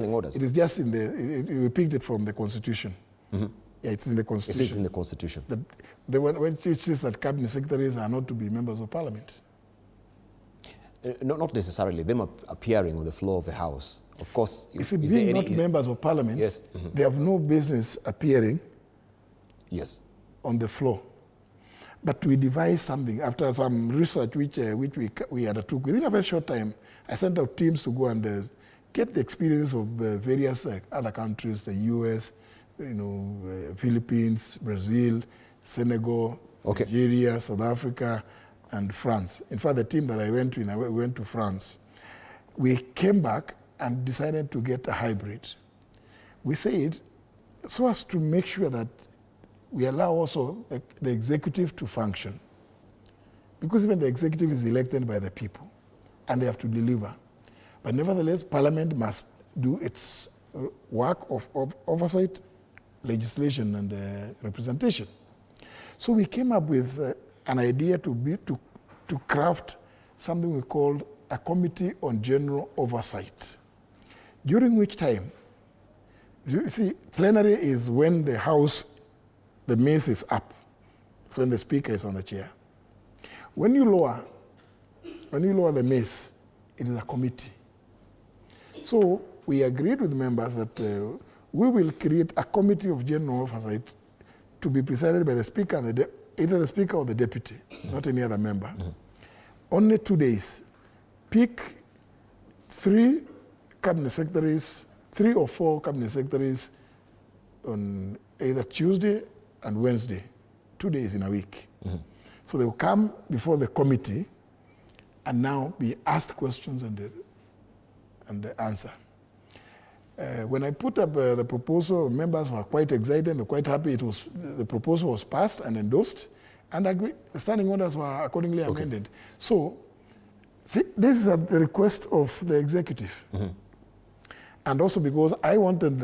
orders. It is just in the, we picked it from the Constitution. Yeah, it's in the Constitution. It is in the Constitution. Which says that cabinet secretaries are not to be members of parliament. Not necessarily them appearing on the floor of the House. Of course, you see, being not members of parliament, yes. They have no business appearing on the floor. But we devised something after some research which we undertook. Within a very short time, I sent out teams to go and get the experience of various other countries, the US, Philippines, Brazil, Senegal, Nigeria, South Africa, and France. In fact, the team that I went with, we went to France. We came back and decided to get a hybrid. We said, so as to make sure that we allow also the executive to function. Because even the executive is elected by the people, and they have to deliver. But nevertheless, Parliament must do its work of oversight, legislation, and representation. So we came up with an idea to craft something we called a Committee on General Oversight, during which time, you see, plenary is when the House, the mace is up, when the Speaker is on the chair. When you lower the mace, it is a committee. So we agreed with members that we will create a Committee of General Oversight to be presided by the Speaker, and either the Speaker or the Deputy, not any other member. Only 2 days. Pick 3 cabinet secretaries, 3 or 4 cabinet secretaries on either Tuesday and Wednesday, 2 days in a week. So they will come before the committee and now be asked questions and answer. When I put up the proposal, members were quite excited and quite happy. The proposal was passed and endorsed, and the standing orders were accordingly amended. So see, this is at the request of the executive. And also because I wanted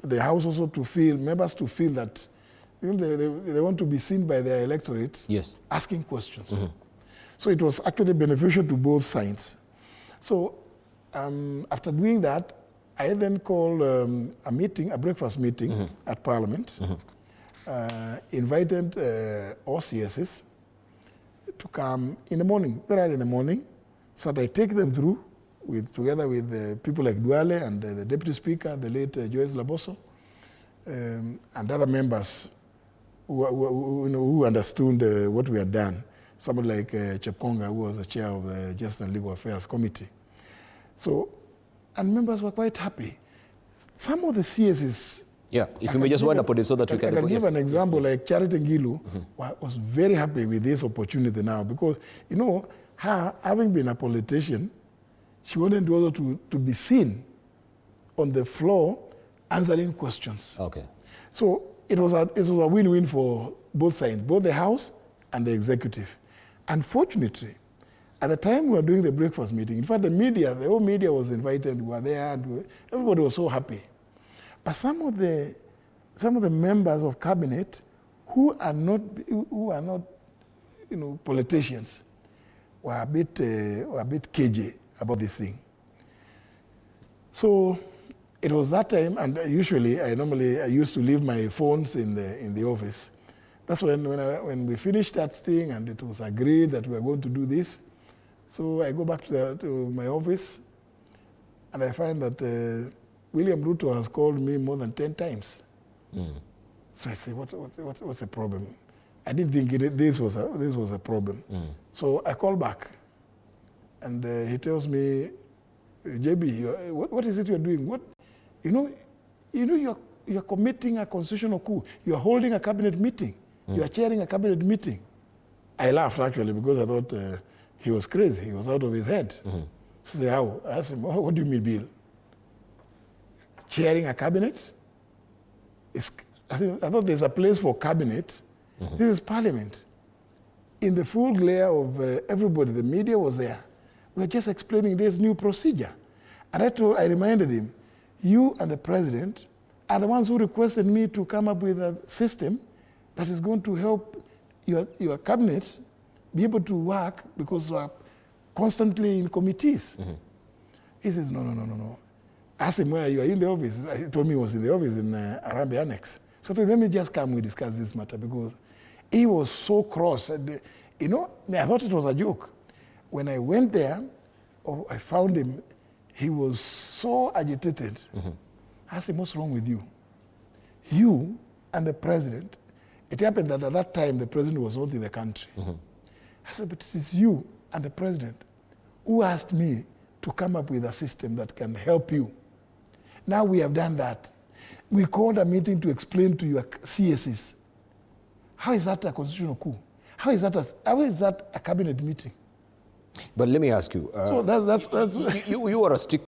the House also to feel, members to feel that they want to be seen by their electorate asking questions. So it was actually beneficial to both sides. So after doing that, I then called a meeting, a breakfast meeting at Parliament, invited all CSs to come in the morning, very early in the morning, so that I take them through together with people like Duale and the Deputy Speaker, the late Joyce Laboso, and other members who understood what we had done. Somebody like Cheponga, who was the chair of the Justice and Legal Affairs Committee. So, and members were quite happy. Some of the CSs... Yeah, if you may just wind up on it so that we can... I can give an example, like Charity Ngilu was very happy with this opportunity now because, her, having been a politician, she wanted also to be seen on the floor answering questions. So it was a win-win for both sides, both the House and the executive. Unfortunately, at the time we were doing the breakfast meeting, in fact, the whole media was invited, we were there, and everybody was so happy. But some of the members of cabinet who are not politicians were a bit cagey about this thing. So it was that time, and usually I used to leave my phones in the office. That's when we finished that thing and it was agreed that we were going to do this. So I go back to my office and I find that William Ruto has called me more than 10 times. So I say, what's the problem? I didn't think this was a problem. So I call back and he tells me, JB, what is it you're doing? You're committing a constitutional coup. You're holding a cabinet meeting. You are chairing a cabinet meeting. I laughed actually because I thought he was crazy. He was out of his head. So how? I asked him, what do you mean, Bill? Chairing a cabinet? I thought there's a place for cabinet. This is Parliament. In the full glare of everybody, the media was there. We were just explaining this new procedure. And I reminded him, you and the President are the ones who requested me to come up with a system that is going to help your cabinet be able to work because we are constantly in committees. He says, no. I asked him, where are you? Are you in the office? He told me he was in the office in Arambe Annex. So I told him, let me just come, we discuss this matter, because he was so cross. And, you know, I thought it was a joke. When I went there, I found him, he was so agitated. I asked him, what's wrong with you? You and the president, it happened that at that time the president was not in the country. I said, but it is you and the president who asked me to come up with a system that can help you. Now we have done that. We called a meeting to explain to your CSs. How is that a constitutional coup? How is that a cabinet meeting? But let me ask you. So that's you are a strict